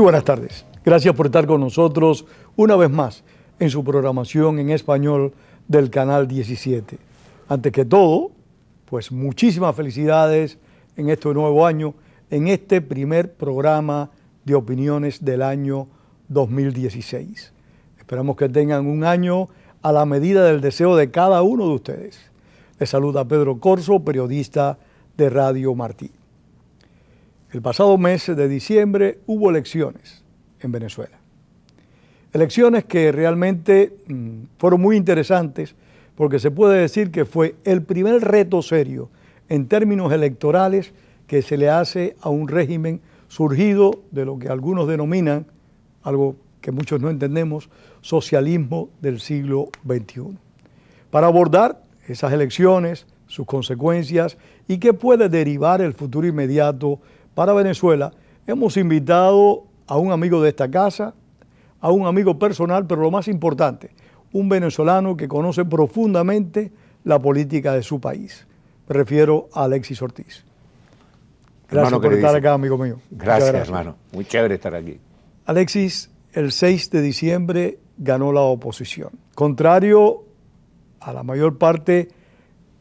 Muy buenas tardes. Gracias por estar con nosotros una vez más en su programación en español del Canal 17. Antes que todo, pues muchísimas felicidades en este nuevo año, en este primer programa de opiniones del año 2016. Esperamos que tengan un año a la medida del deseo de cada uno de ustedes. Les saluda Pedro Corzo, periodista de Radio Martí. El pasado mes de diciembre hubo elecciones en Venezuela. Elecciones que realmente fueron muy interesantes porque se puede decir que fue el primer reto serio en términos electorales que se le hace a un régimen surgido de lo que algunos denominan, algo que muchos no entendemos, socialismo del siglo XXI. Para abordar esas elecciones, sus consecuencias y qué puede derivar el futuro inmediato para Venezuela, hemos invitado a un amigo de esta casa, a un amigo personal, pero lo más importante, un venezolano que conoce profundamente la política de su país. Me refiero a Alexis Ortiz. Gracias por estar acá, amigo mío. Gracias, hermano. Muy chévere estar aquí. Alexis, el 6 de diciembre ganó la oposición. Contrario a la mayor parte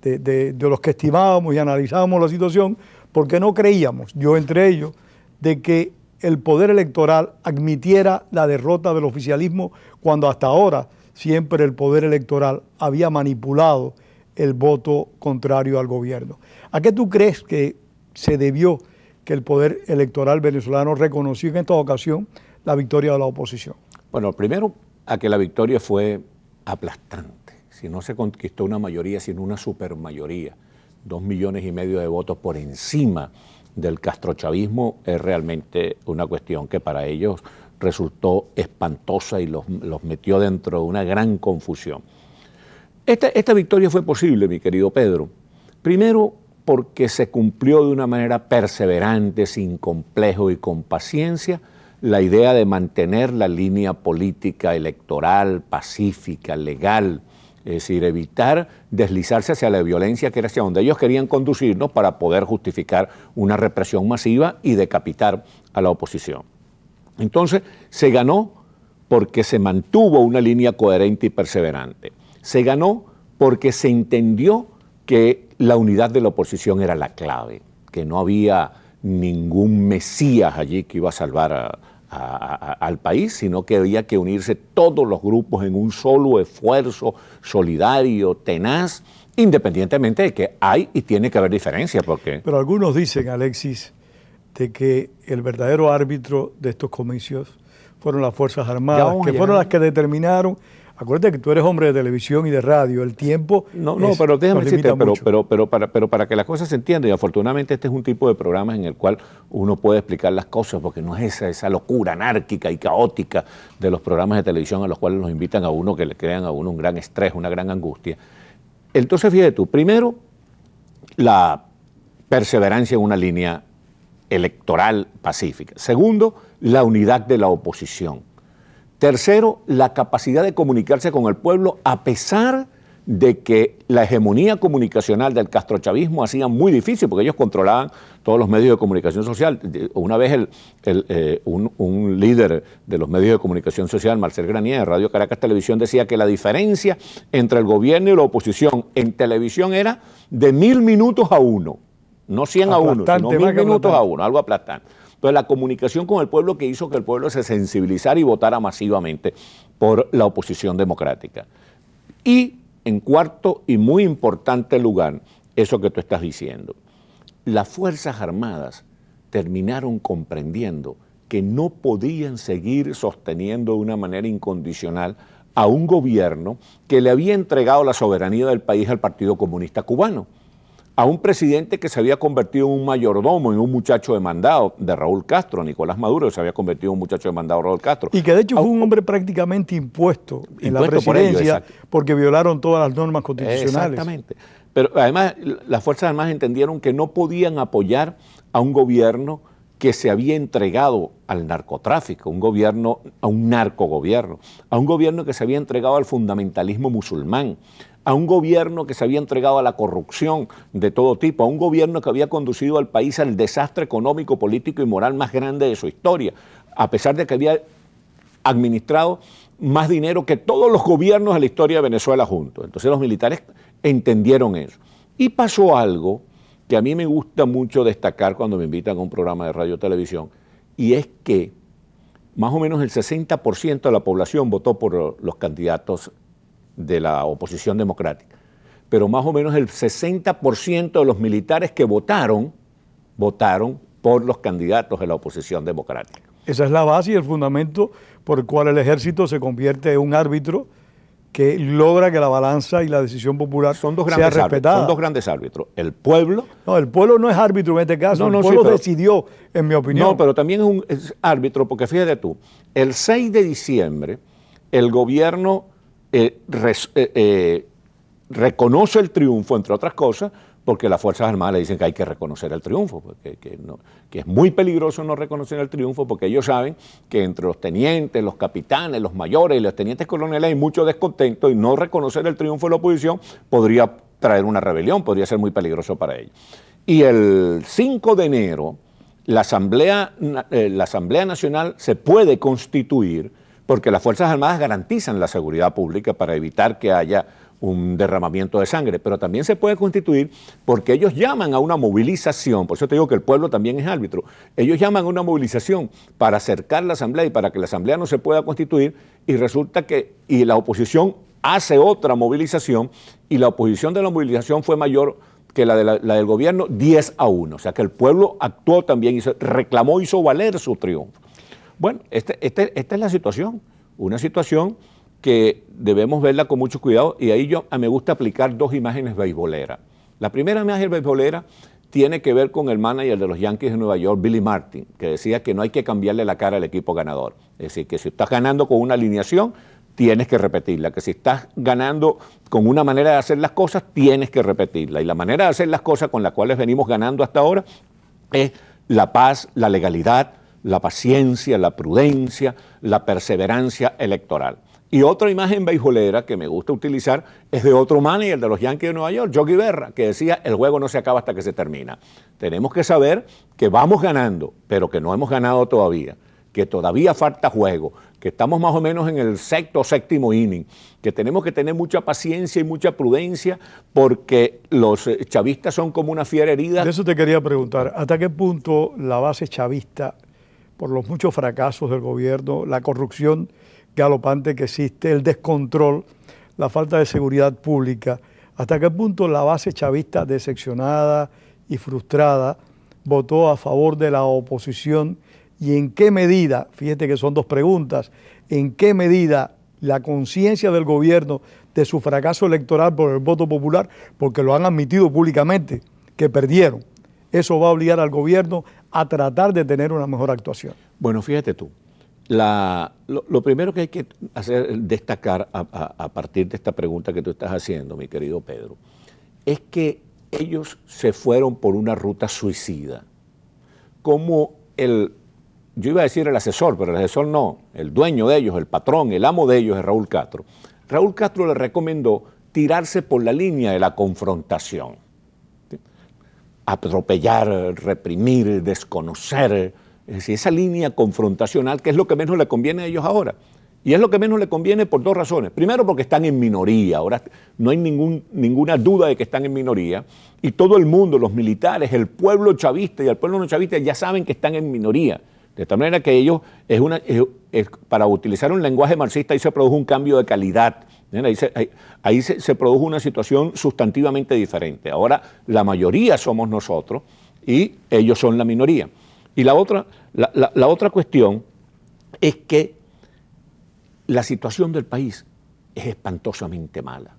de los que estimábamos y analizábamos la situación, porque no creíamos, yo entre ellos, de que el poder electoral admitiera la derrota del oficialismo cuando hasta ahora siempre el poder electoral había manipulado el voto contrario al gobierno. ¿A qué tú crees que se debió que el poder electoral venezolano reconoció en esta ocasión la victoria de la oposición? Bueno, primero a que la victoria fue aplastante. Si no se conquistó una mayoría, sino una supermayoría. 2,5 millones de votos por encima del castrochavismo es realmente una cuestión que para ellos resultó espantosa y los metió dentro de una gran confusión. Esta victoria fue posible, mi querido Pedro, primero porque se cumplió de una manera perseverante, sin complejo y con paciencia, la idea de mantener la línea política, electoral, pacífica, legal, es decir, evitar deslizarse hacia la violencia que era hacia donde ellos querían conducirnos para poder justificar una represión masiva y decapitar a la oposición. Entonces, se ganó porque se mantuvo una línea coherente y perseverante. Se ganó porque se entendió que la unidad de la oposición era la clave, que no había ningún mesías allí que iba a salvar al país, sino que había que unirse todos los grupos en un solo esfuerzo solidario, tenaz, independientemente de que hay y tiene que haber diferencias. Pero algunos dicen, Alexis, de que el verdadero árbitro de estos comicios fueron las Fuerzas Armadas, que fueron las que determinaron. Acuérdate que tú eres hombre de televisión y de radio, el tiempo pero déjame decirte, pero para que las cosas se entiendan, y afortunadamente este es un tipo de programa en el cual uno puede explicar las cosas, porque no es esa locura anárquica y caótica de los programas de televisión a los cuales los invitan a uno, que le crean a uno un gran estrés, una gran angustia. Entonces, fíjate tú, primero, la perseverancia en una línea electoral pacífica. Segundo, la unidad de la oposición. Tercero, la capacidad de comunicarse con el pueblo a pesar de que la hegemonía comunicacional del castrochavismo hacía muy difícil, porque ellos controlaban todos los medios de comunicación social. Una vez un líder de los medios de comunicación social, Marcel Granier, de Radio Caracas Televisión, decía que la diferencia entre el gobierno y la oposición en televisión era de 1.000 minutos a 1, no 100 a 1, sino 1.000 minutos a 1, algo aplastante. Entonces, la comunicación con el pueblo que hizo que el pueblo se sensibilizara y votara masivamente por la oposición democrática. Y, en cuarto y muy importante lugar, eso que tú estás diciendo. Las Fuerzas Armadas terminaron comprendiendo que no podían seguir sosteniendo de una manera incondicional a un gobierno que le había entregado la soberanía del país al Partido Comunista Cubano, a un presidente que se había convertido en un mayordomo, en un muchacho demandado de Raúl Castro, Nicolás Maduro, que se había convertido en un muchacho demandado de Raúl Castro. Y que de hecho fue un hombre prácticamente impuesto en la presidencia porque violaron todas las normas constitucionales. Exactamente. Pero además las Fuerzas Armadas entendieron que no podían apoyar a un gobierno que se había entregado al narcotráfico, a un narcogobierno, a un gobierno que se había entregado al fundamentalismo musulmán, a un gobierno que se había entregado a la corrupción de todo tipo, a un gobierno que había conducido al país al desastre económico, político y moral más grande de su historia, a pesar de que había administrado más dinero que todos los gobiernos de la historia de Venezuela juntos. Entonces los militares entendieron eso. Y pasó algo que a mí me gusta mucho destacar cuando me invitan a un programa de radio o televisión, y es que más o menos el 60% de la población votó por los candidatos de la oposición democrática, pero más o menos el 60% de los militares que votaron por los candidatos de la oposición democrática. Esa es la base y el fundamento por el cual el ejército se convierte en un árbitro que logra que la balanza y la decisión popular sea respetada. Son dos grandes árbitros. El pueblo... No, el pueblo no es árbitro en este caso. El pueblo decidió, en mi opinión. No, pero también es árbitro porque fíjate tú, el 6 de diciembre el gobierno reconoce el triunfo, entre otras cosas, porque las Fuerzas Armadas le dicen que hay que reconocer el triunfo, porque, que es muy peligroso no reconocer el triunfo, porque ellos saben que entre los tenientes, los capitanes, los mayores y los tenientes coloniales hay mucho descontento y no reconocer el triunfo de la oposición podría traer una rebelión, podría ser muy peligroso para ellos. Y el 5 de enero la Asamblea Nacional se puede constituir porque las Fuerzas Armadas garantizan la seguridad pública para evitar que haya un derramamiento de sangre, pero también se puede constituir porque ellos llaman a una movilización, por eso te digo que el pueblo también es árbitro, ellos llaman a una movilización para acercar la Asamblea y para que la Asamblea no se pueda constituir, y resulta que la oposición hace otra movilización y la oposición de la movilización fue mayor que la del gobierno 10-1, o sea que el pueblo actuó también, reclamó, hizo valer su triunfo. Bueno, esta es la situación, una situación que debemos verla con mucho cuidado, y ahí me gusta aplicar dos imágenes beisboleras. La primera imagen beisbolera tiene que ver con el manager de los Yankees de Nueva York, Billy Martin, que decía que no hay que cambiarle la cara al equipo ganador. Es decir, que si estás ganando con una alineación, tienes que repetirla, que si estás ganando con una manera de hacer las cosas, tienes que repetirla. Y la manera de hacer las cosas con las cuales venimos ganando hasta ahora es la paz, la legalidad, la paciencia, la prudencia, la perseverancia electoral. Y otra imagen beisbolera que me gusta utilizar es de otro manager de los Yankees de Nueva York, Yogi Berra, que decía, el juego no se acaba hasta que se termina. Tenemos que saber que vamos ganando, pero que no hemos ganado todavía, que todavía falta juego, que estamos más o menos en el sexto o séptimo inning, que tenemos que tener mucha paciencia y mucha prudencia porque los chavistas son como una fiera herida. De eso te quería preguntar, ¿hasta qué punto la base chavista, por los muchos fracasos del gobierno, la corrupción galopante que existe, el descontrol, la falta de seguridad pública, hasta qué punto la base chavista decepcionada y frustrada votó a favor de la oposición, y en qué medida, fíjate que son dos preguntas, en qué medida la conciencia del gobierno de su fracaso electoral por el voto popular, porque lo han admitido públicamente, que perdieron, eso va a obligar al gobierno a tratar de tener una mejor actuación. Bueno, fíjate tú. Lo primero que hay que destacar a partir de esta pregunta que tú estás haciendo, mi querido Pedro, es que ellos se fueron por una ruta suicida. Como yo iba a decir el asesor, pero el asesor no, el dueño de ellos, el patrón, el amo de ellos es Raúl Castro. Raúl Castro le recomendó tirarse por la línea de la confrontación. ¿Sí? Atropellar, reprimir, desconocer. Es decir, esa línea confrontacional, que es lo que menos le conviene a ellos ahora. Y es lo que menos le conviene por dos razones. Primero, porque están en minoría. Ahora no hay ninguna duda de que están en minoría. Y todo el mundo, los militares, el pueblo chavista y el pueblo no chavista ya saben que están en minoría. De tal manera que ellos, para utilizar un lenguaje marxista, ahí se produjo un cambio de calidad. Ahí se produjo una situación sustantivamente diferente. Ahora la mayoría somos nosotros y ellos son la minoría. Y la otra cuestión es que la situación del país es espantosamente mala.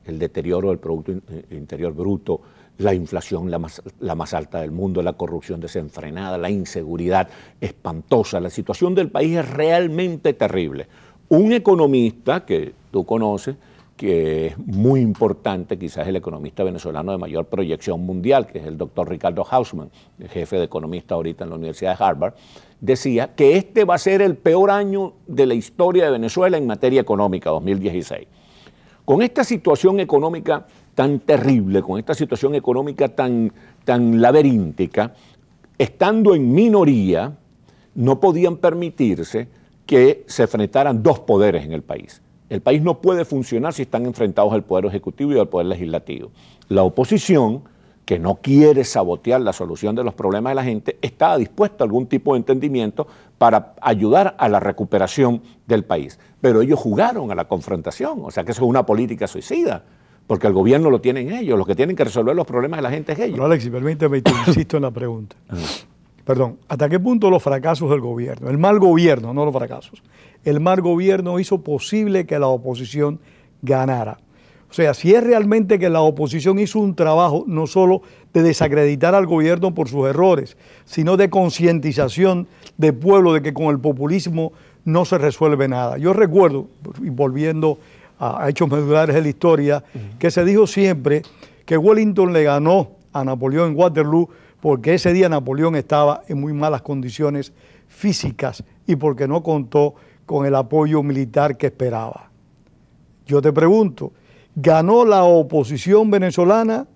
El deterioro del Producto Interior Bruto, la inflación la más alta del mundo, la corrupción desenfrenada, la inseguridad espantosa. La situación del país es realmente terrible. Un economista que tú conoces, que es muy importante, quizás el economista venezolano de mayor proyección mundial, que es el doctor Ricardo Hausmann, el jefe de economista ahorita en la Universidad de Harvard, decía que este va a ser el peor año de la historia de Venezuela en materia económica, 2016. Con esta situación económica tan terrible, con esta situación económica tan laberíntica, estando en minoría, no podían permitirse que se enfrentaran dos poderes en el país. El país no puede funcionar si están enfrentados al Poder Ejecutivo y al Poder Legislativo. La oposición, que no quiere sabotear la solución de los problemas de la gente, estaba dispuesta a algún tipo de entendimiento para ayudar a la recuperación del país. Pero ellos jugaron a la confrontación, o sea que eso es una política suicida, porque el gobierno lo tienen ellos, los que tienen que resolver los problemas de la gente es ellos. Pero Alexis, permíteme, te insisto en la pregunta. Perdón, ¿hasta qué punto los fracasos del gobierno, el mal gobierno, no los fracasos, el mal gobierno hizo posible que la oposición ganara? O sea, si es realmente que la oposición hizo un trabajo no solo de desacreditar al gobierno por sus errores, sino de concientización del pueblo de que con el populismo no se resuelve nada. Yo recuerdo, y volviendo a hechos medulares de la historia, que se dijo siempre que Wellington le ganó a Napoleón en Waterloo porque ese día Napoleón estaba en muy malas condiciones físicas y porque no contó con el apoyo militar que esperaba. Yo te pregunto, ¿ganó la oposición venezolana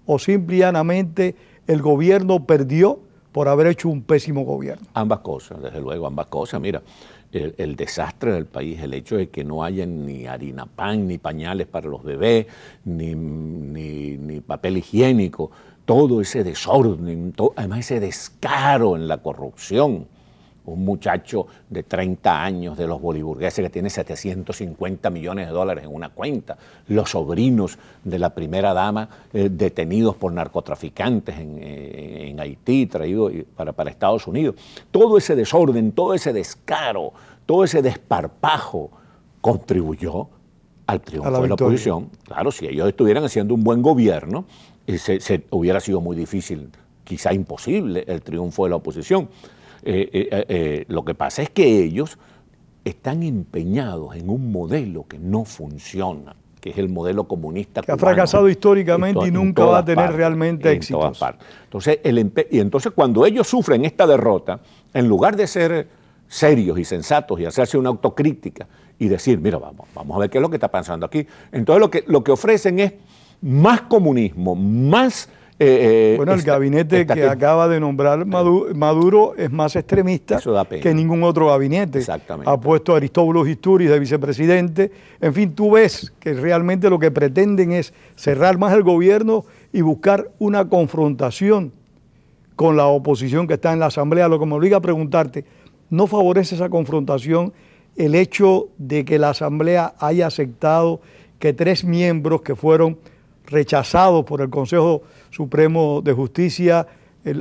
o simple y llanamente el gobierno perdió por haber hecho un pésimo gobierno? Ambas cosas, desde luego, ambas cosas. Mira, el desastre del país, el hecho de que no haya ni harina pan, ni pañales para los bebés, ni papel higiénico, todo ese desorden, además ese descaro en la corrupción. Un muchacho de 30 años de los boliburgueses que tiene 750 millones de dólares en una cuenta, los sobrinos de la primera dama detenidos por narcotraficantes en Haití, traídos para Estados Unidos. Todo ese desorden, todo ese descaro, todo ese desparpajo contribuyó al triunfo de la oposición. Claro, si ellos estuvieran haciendo un buen gobierno, hubiera sido muy difícil, quizá imposible, el triunfo de la oposición. Lo que pasa es que ellos están empeñados en un modelo que no funciona, que es el modelo comunista que cubano, ha fracasado históricamente y nunca va a tener realmente éxitos. Entonces cuando ellos sufren esta derrota, en lugar de ser serios y sensatos y hacerse una autocrítica y decir, mira, vamos a ver qué es lo que está pasando aquí, entonces lo que ofrecen es más comunismo, más... bueno, el gabinete que acaba de nombrar Maduro es más extremista que ningún otro gabinete. Exactamente. Ha puesto a Aristóbulo Istúriz de vicepresidente. En fin, tú ves que realmente lo que pretenden es cerrar más el gobierno y buscar una confrontación con la oposición que está en la Asamblea. Lo que me obliga a preguntarte, ¿no favorece esa confrontación el hecho de que la Asamblea haya aceptado que 3 miembros que fueron rechazados por el Consejo Supremo de Justicia,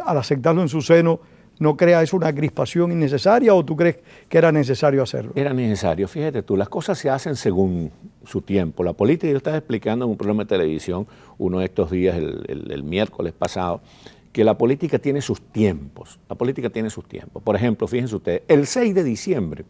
al aceptarlo en su seno, no crea eso una crispación innecesaria o tú crees que era necesario hacerlo? Era necesario, fíjate tú, las cosas se hacen según su tiempo. La política, yo estaba explicando en un programa de televisión uno de estos días, el miércoles pasado, que la política tiene sus tiempos. La política tiene sus tiempos. Por ejemplo, fíjense ustedes, el 6 de diciembre,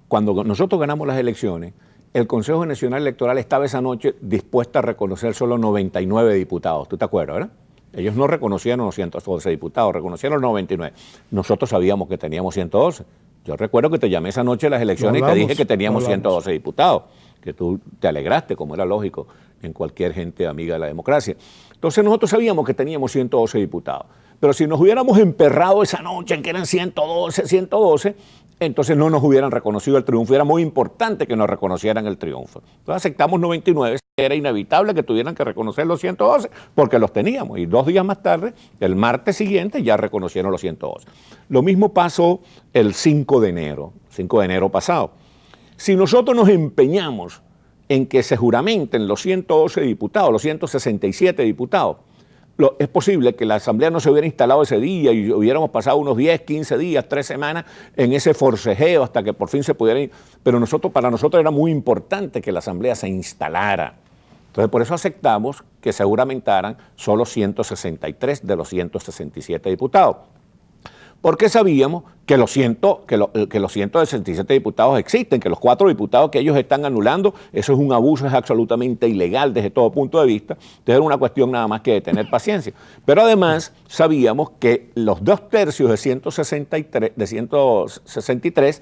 cuando nosotros ganamos las elecciones, el Consejo Nacional Electoral estaba esa noche dispuesta a reconocer solo 99 diputados. ¿Tú te acuerdas, verdad? Ellos no reconocieron los 112 diputados, reconocieron los 99. Nosotros sabíamos que teníamos 112. Yo recuerdo que te llamé esa noche a las elecciones y te dije que teníamos 112 diputados, que tú te alegraste, como era lógico en cualquier gente amiga de la democracia. Entonces nosotros sabíamos que teníamos 112 diputados. Pero si nos hubiéramos emperrado esa noche en que eran 112, entonces no nos hubieran reconocido el triunfo. Era muy importante que nos reconocieran el triunfo. Entonces aceptamos 99, era inevitable que tuvieran que reconocer los 112, porque los teníamos. Y 2 días más tarde, el martes siguiente, ya reconocieron los 112. Lo mismo pasó el 5 de enero pasado. Si nosotros nos empeñamos en que se juramenten los 112 diputados, los 167 diputados, es posible que la Asamblea no se hubiera instalado ese día y hubiéramos pasado unos 10, 15 días, 3 semanas en ese forcejeo hasta que por fin se pudiera ir. Pero para nosotros era muy importante que la Asamblea se instalara. Entonces por eso aceptamos que se juramentaran solo 163 de los 167 diputados. Porque sabíamos que los 167 diputados existen, que los 4 diputados que ellos están anulando, eso es un abuso, es absolutamente ilegal desde todo punto de vista. Entonces era una cuestión nada más que de tener paciencia. Pero además sabíamos que los 2/3 de 163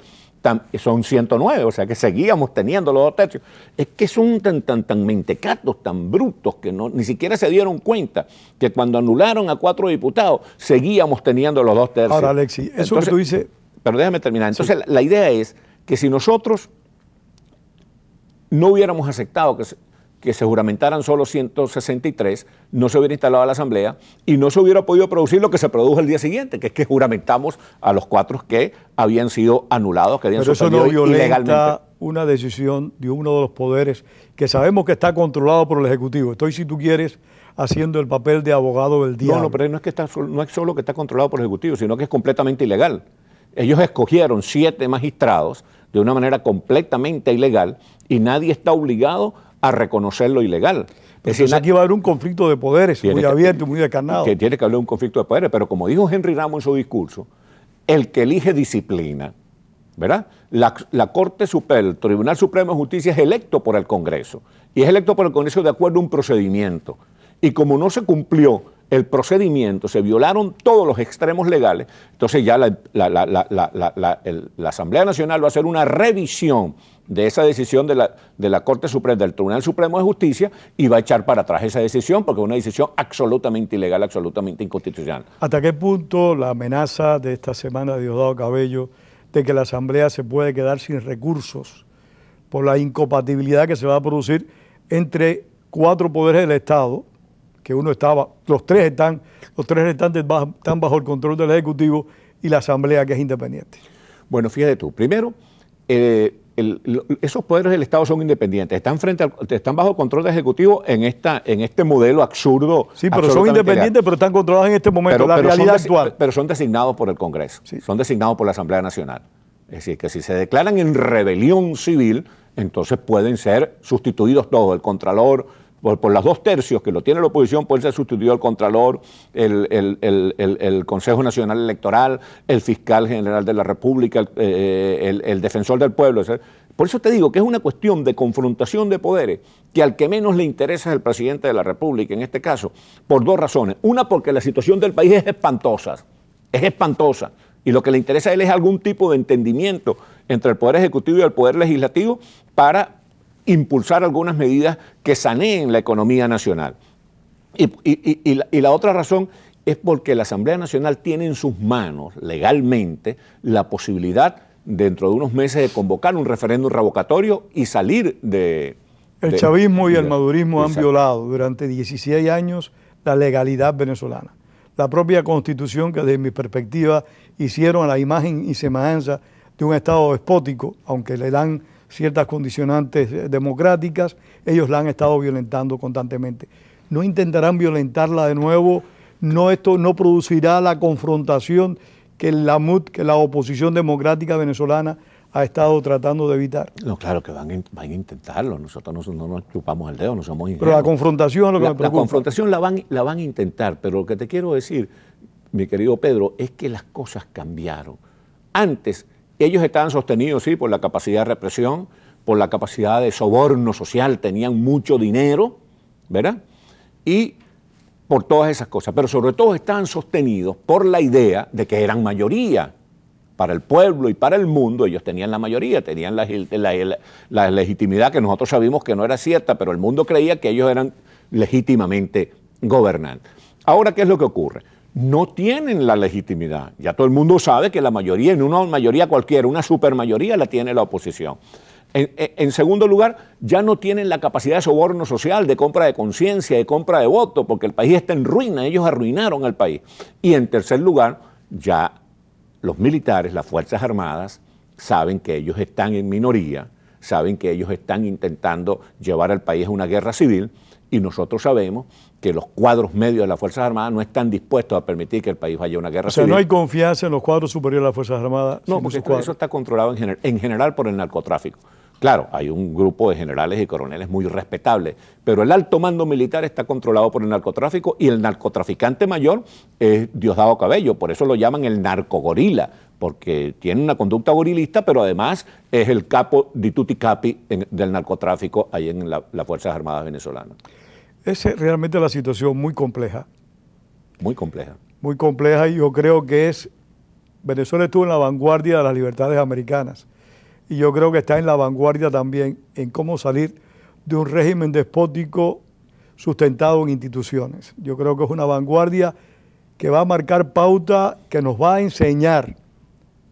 son 109, o sea que seguíamos teniendo los 2 tercios. Es que son tan mentecatos, tan brutos, que ni siquiera se dieron cuenta que cuando anularon a 4 diputados, seguíamos teniendo los 2 tercios. Ahora, Alexis, eso entonces, que tú dices... Pero déjame terminar. Entonces, la idea es que si nosotros no hubiéramos aceptado que se juramentaran solo 163, no se hubiera instalado la Asamblea y no se hubiera podido producir lo que se produjo el día siguiente, que es que juramentamos a los 4 que habían sido anulados, que habían suspendido ilegalmente. Pero eso no violenta una decisión de uno de los poderes que sabemos que está controlado por el Ejecutivo. Estoy, si tú quieres, haciendo el papel de abogado del diablo. No, pero no es solo que está controlado por el Ejecutivo, sino que es completamente ilegal. Ellos escogieron 7 magistrados de una manera completamente ilegal y nadie está obligado a reconocer lo ilegal. Es decir, aquí va a haber un conflicto de poderes muy abierto y muy descarnado. Que tiene que haber un conflicto de poderes, pero como dijo Henry Ramos en su discurso, el que elige disciplina, ¿verdad? La Corte Suprema, el Tribunal Supremo de Justicia es electo por el Congreso y es electo por el Congreso de acuerdo a un procedimiento. Y como no se cumplió el procedimiento, se violaron todos los extremos legales, entonces ya la Asamblea Nacional va a hacer una revisión de esa decisión de la Corte Suprema, del Tribunal Supremo de Justicia, y va a echar para atrás esa decisión porque es una decisión absolutamente ilegal, absolutamente inconstitucional. ¿Hasta qué punto la amenaza de esta semana de Diosdado Cabello de que la Asamblea se puede quedar sin recursos por la incompatibilidad que se va a producir entre 4 poderes del Estado, que los tres restantes están bajo el control del Ejecutivo, y la Asamblea, que es independiente? Bueno, fíjate tú, primero, esos poderes del Estado son independientes, están bajo control del Ejecutivo en este modelo absurdo. Sí, pero son independientes, legal. Pero están controlados en este momento, la realidad actual. Pero son designados por el Congreso, sí. Son designados por la Asamblea Nacional. Es decir, que si se declaran en rebelión civil, entonces pueden ser sustituidos todos, el Contralor, por las 2 tercios que lo tiene la oposición, puede ser sustituido el Contralor, el Consejo Nacional Electoral, el Fiscal General de la República, el Defensor del Pueblo. Por eso te digo que es una cuestión de confrontación de poderes que al que menos le interesa es el presidente de la República, en este caso, por 2 razones. Una, porque la situación del país es espantosa, y lo que le interesa a él es algún tipo de entendimiento entre el Poder Ejecutivo y el Poder Legislativo para impulsar algunas medidas que saneen la economía nacional. Y la otra razón es porque la Asamblea Nacional tiene en sus manos, legalmente, la posibilidad, dentro de unos meses, de convocar un referéndum revocatorio y salir El chavismo y el madurismo han violado durante 16 años la legalidad venezolana. La propia Constitución, que desde mi perspectiva hicieron a la imagen y semejanza de un Estado despótico, aunque le dan ciertas condicionantes democráticas, ellos la han estado violentando constantemente. ¿No intentarán violentarla de nuevo? ¿Esto no producirá la confrontación que la oposición democrática venezolana ha estado tratando de evitar? No, claro que van a intentarlo. Nosotros no nos chupamos el dedo, no somos ingenuos. Pero la confrontación es lo que me preocupa. La confrontación la van a intentar, pero lo que te quiero decir, mi querido Pedro, es que las cosas cambiaron. Antes, ellos estaban sostenidos, sí, por la capacidad de represión, por la capacidad de soborno social, tenían mucho dinero, ¿verdad? Y por todas esas cosas, pero sobre todo estaban sostenidos por la idea de que eran mayoría. Para el pueblo y para el mundo, ellos tenían la mayoría, tenían la legitimidad que nosotros sabíamos que no era cierta, pero el mundo creía que ellos eran legítimamente gobernantes. Ahora, ¿qué es lo que ocurre? No tienen la legitimidad. Ya todo el mundo sabe que la mayoría, en una mayoría cualquiera, una supermayoría la tiene la oposición. En segundo lugar, ya no tienen la capacidad de soborno social, de compra de conciencia, de compra de voto, porque el país está en ruina, ellos arruinaron al país. Y en tercer lugar, ya los militares, las Fuerzas Armadas, saben que ellos están en minoría, saben que ellos están intentando llevar al país a una guerra civil, y nosotros sabemos que los cuadros medios de las Fuerzas Armadas no están dispuestos a permitir que el país vaya a una guerra civil. O sea, no hay confianza en los cuadros superiores de las Fuerzas Armadas. No, porque eso está controlado en general por el narcotráfico. Claro, hay un grupo de generales y coroneles muy respetables, pero el alto mando militar está controlado por el narcotráfico y el narcotraficante mayor es Diosdado Cabello, por eso lo llaman el narcogorila, porque tiene una conducta gorilista, pero además es el capo di tutti capi del narcotráfico ahí en las Fuerzas Armadas venezolanas. Esa es realmente la situación muy compleja. Muy compleja. Muy compleja, y yo creo que Venezuela estuvo en la vanguardia de las libertades americanas. y yo creo que está en la vanguardia también en cómo salir de un régimen despótico sustentado en instituciones. Yo creo que es una vanguardia que va a marcar pauta, que nos va a enseñar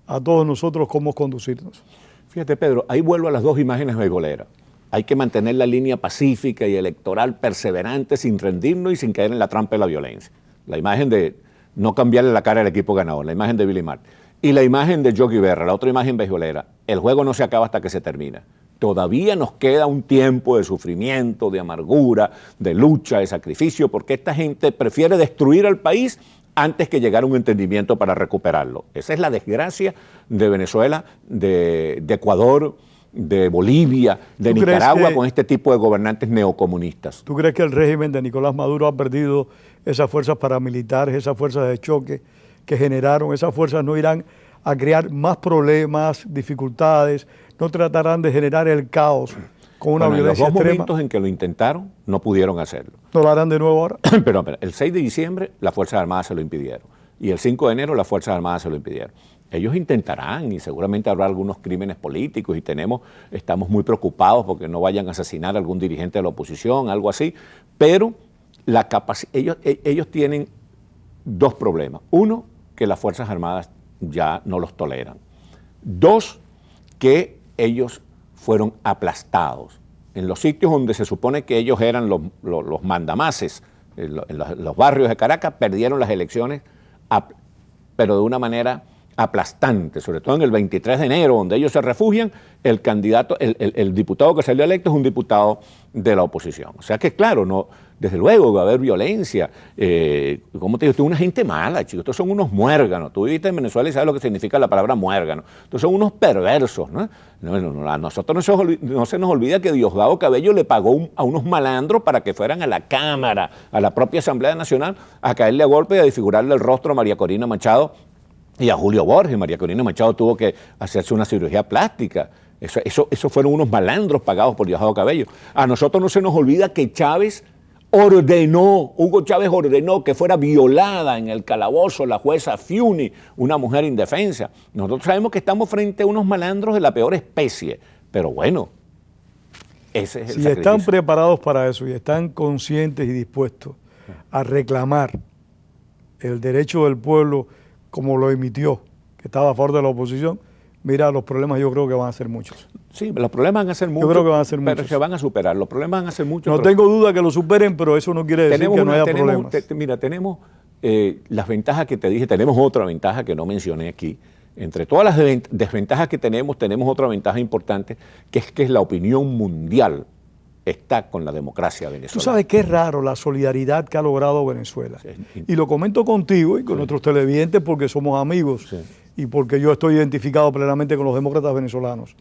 a todos nosotros cómo conducirnos. Fíjate, Pedro, ahí vuelvo a las dos imágenes beisboleras. Hay que mantener la línea pacífica y electoral perseverante sin rendirnos y sin caer en la trampa de la violencia. La imagen de no cambiarle la cara al equipo ganador, la imagen de Billy Martin. Y la imagen de Yogi Berra, la otra imagen beisbolera. El juego no se acaba hasta que se termina. Todavía nos queda un tiempo de sufrimiento, de amargura, de lucha, de sacrificio, porque esta gente prefiere destruir al país antes que llegar a un entendimiento para recuperarlo. Esa es la desgracia de Venezuela, de Ecuador, de Bolivia, de Nicaragua, con este tipo de gobernantes neocomunistas. ¿Tú crees que el régimen de Nicolás Maduro ha perdido esas fuerzas paramilitares, esas fuerzas de choque que generaron? Esas fuerzas no irán a crear más problemas, dificultades, no tratarán de generar el caos con una violencia extrema. En los dos momentos en que lo intentaron, no pudieron hacerlo. ¿No lo harán de nuevo ahora? Pero el 6 de diciembre las Fuerzas Armadas se lo impidieron y el 5 de enero las Fuerzas Armadas se lo impidieron. Ellos intentarán y seguramente habrá algunos crímenes políticos y estamos muy preocupados porque no vayan a asesinar a algún dirigente de la oposición, algo así, pero ellos tienen dos problemas. Uno, que las Fuerzas Armadas ya no los toleran. Dos, que ellos fueron aplastados. En los sitios donde se supone que ellos eran los mandamases, en los barrios de Caracas, perdieron las elecciones, pero de una manera aplastante, sobre todo en el 23 de enero, donde ellos se refugian, el candidato, el diputado que salió electo es un diputado de la oposición. O sea que, claro, no, desde luego va a haber violencia. ¿Cómo te digo? Esto es una gente mala, chicos. Estos son unos muérganos. Tú viviste en Venezuela y sabes lo que significa la palabra muérgano. Estos son unos perversos, ¿no? A nosotros no se nos olvida que Diosdado Cabello le pagó a unos malandros para que fueran a la Cámara, a la propia Asamblea Nacional, a caerle a golpe y a desfigurarle el rostro a María Corina Machado y a Julio Borges. María Corina Machado tuvo que hacerse una cirugía plástica. Eso fueron unos malandros pagados por Diosdado Cabello. A nosotros no se nos olvida que Hugo Chávez ordenó que fuera violada en el calabozo la jueza Fiuni, una mujer indefensa. Nosotros sabemos que estamos frente a unos malandros de la peor especie, pero bueno, ese es el sacrificio. Si están preparados para eso y están conscientes y dispuestos a reclamar el derecho del pueblo como lo emitió, que estaba a favor de la oposición, mira, los problemas yo creo que van a ser muchos. Sí, los problemas van a ser muchos. Yo creo que van a ser muchos. Pero se van a superar. Los problemas van a ser muchos. No tengo duda que lo superen, pero eso no quiere decir que no haya problemas. Mira, tenemos las ventajas que te dije, tenemos otra ventaja que no mencioné aquí. Entre todas las desventajas que tenemos otra ventaja importante, que es la opinión mundial está con la democracia venezolana. Tú sabes qué raro la solidaridad que ha logrado Venezuela. Sí. Y lo comento contigo y con nuestros televidentes porque somos amigos y porque yo estoy identificado plenamente con los demócratas venezolanos.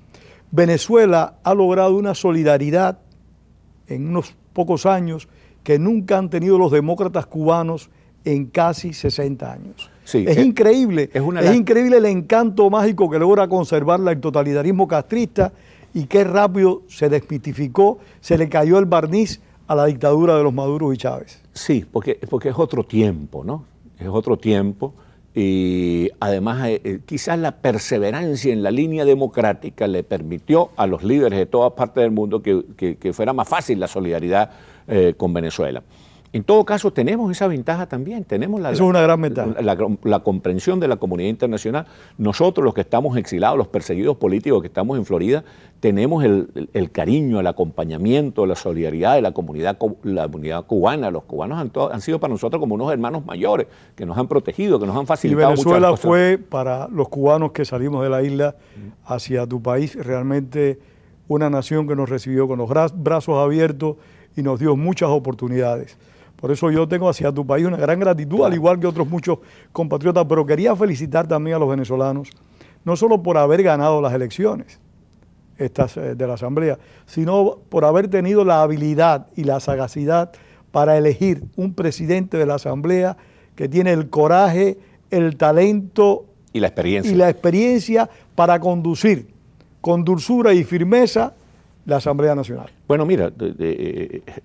Venezuela ha logrado una solidaridad en unos pocos años que nunca han tenido los demócratas cubanos en casi 60 años. Sí, es increíble, es increíble el encanto mágico que logra conservar el totalitarismo castrista y qué rápido se desmitificó, se le cayó el barniz a la dictadura de los Maduros y Chávez. Sí, porque es otro tiempo, ¿no? Es otro tiempo y además quizás la perseverancia en la línea democrática le permitió a los líderes de todas partes del mundo que fuera más fácil la solidaridad con Venezuela. En todo caso, tenemos esa ventaja también, tenemos eso es una gran ventaja. La comprensión de la comunidad internacional. Nosotros, los que estamos exilados, los perseguidos políticos que estamos en Florida, tenemos el cariño, el acompañamiento, la solidaridad de la comunidad cubana. Los cubanos han sido para nosotros como unos hermanos mayores, que nos han protegido, que nos han facilitado mucho. Y Venezuela fue, para los cubanos que salimos de la isla hacia tu país, realmente una nación que nos recibió con los brazos abiertos y nos dio muchas oportunidades. Por eso yo tengo hacia tu país una gran gratitud, al igual que otros muchos compatriotas, pero quería felicitar también a los venezolanos, no solo por haber ganado las elecciones de la Asamblea, sino por haber tenido la habilidad y la sagacidad para elegir un presidente de la Asamblea que tiene el coraje, el talento y la experiencia para conducir con dulzura y firmeza la Asamblea Nacional. Bueno, mira,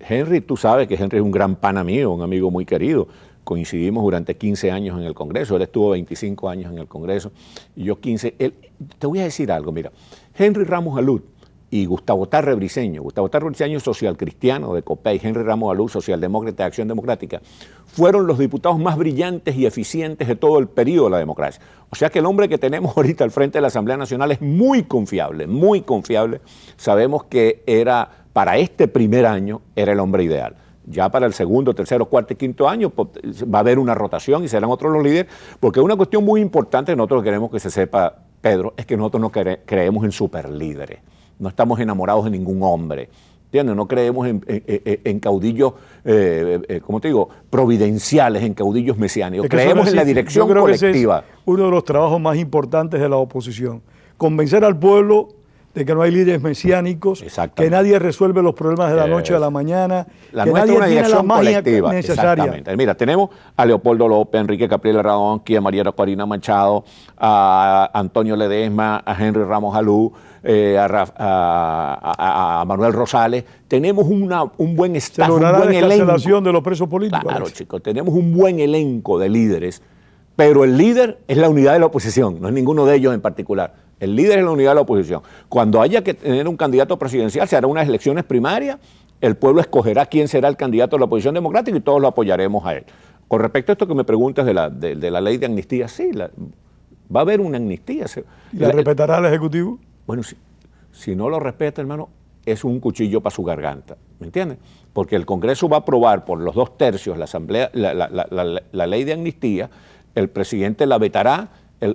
Henry, tú sabes que Henry es un gran pana mío, un amigo muy querido. Coincidimos durante 15 años en el Congreso, él estuvo 25 años en el Congreso y yo 15. Te voy a decir algo, mira, Henry Ramos Alud y Gustavo Tarre Briceño socialcristiano de COPEI, Henry Ramos Alud, socialdemócrata de Acción Democrática, fueron los diputados más brillantes y eficientes de todo el periodo de la democracia. O sea que el hombre que tenemos ahorita al frente de la Asamblea Nacional es muy confiable, muy confiable. Sabemos que para este primer año era el hombre ideal. Ya para el segundo, tercero, cuarto y quinto año va a haber una rotación y serán otros los líderes, porque una cuestión muy importante, nosotros queremos que se sepa, Pedro, es que nosotros no creemos en superlíderes. No estamos enamorados de ningún hombre, ¿entiendes? No creemos en caudillos, ¿cómo te digo?, providenciales, en caudillos mesiánicos. Creemos en la dirección colectiva. Yo creo que ese es uno de los trabajos más importantes de la oposición. Convencer al pueblo de que no hay líderes mesiánicos, que nadie resuelve los problemas de la noche a la mañana, que nadie tiene la magia necesaria. Exactamente. Mira, tenemos a Leopoldo López, a Enrique Capriles Radonqui, a María Corina Machado, a Antonio Ledesma, a Henry Ramos Alud, a Manuel Rosales. Tenemos un buen staff, un buen elenco de los presos políticos. Claro, chicos, tenemos un buen elenco de líderes, pero el líder es la unidad de la oposición, no es ninguno de ellos en particular. El líder es la unidad de la oposición. Cuando haya que tener un candidato presidencial, se harán unas elecciones primarias, el pueblo escogerá quién será el candidato de la oposición democrática y todos lo apoyaremos a él. Con respecto a esto que me preguntas de la ley de amnistía, sí, va a haber una amnistía. ¿Y la respetará el Ejecutivo? Bueno, si no lo respeta, hermano, es un cuchillo para su garganta, ¿me entiendes? Porque el Congreso va a aprobar por los 2/3 la ley de amnistía, el presidente la vetará,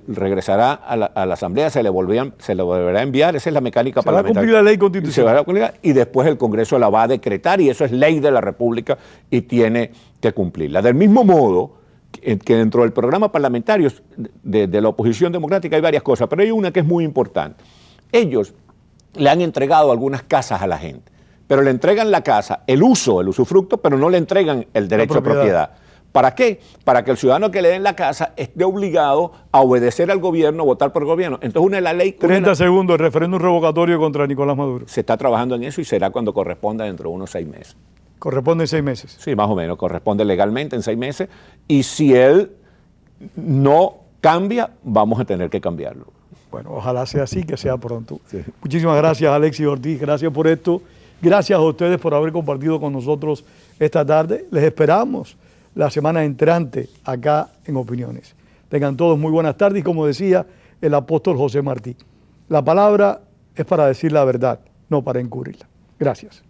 regresará a la Asamblea, se le volverá a enviar, esa es la mecánica parlamentaria. Se va a cumplir la ley constitucional. Y después el Congreso la va a decretar y eso es ley de la República y tiene que cumplirla. Del mismo modo que dentro del programa parlamentario de la oposición democrática hay varias cosas, pero hay una que es muy importante. Ellos le han entregado algunas casas a la gente, pero le entregan la casa, el usufructo, pero no le entregan el derecho a propiedad. ¿Para qué? Para que el ciudadano que le den la casa esté obligado a obedecer al gobierno, votar por el gobierno. Entonces una de la ley... 30 segundos, el referéndum revocatorio contra Nicolás Maduro. Se está trabajando en eso y será cuando corresponda dentro de unos 6 meses. ¿Corresponde en 6 meses? Sí, más o menos, corresponde legalmente en 6 meses. Y si él no cambia, vamos a tener que cambiarlo. Bueno, ojalá sea así, que sea pronto. Sí. Muchísimas gracias, Alexis Ortiz, gracias por esto. Gracias a ustedes por haber compartido con nosotros esta tarde. Les esperamos la semana entrante acá en Opiniones. Tengan todos muy buenas tardes y como decía el apóstol José Martí, la palabra es para decir la verdad, no para encubrirla. Gracias.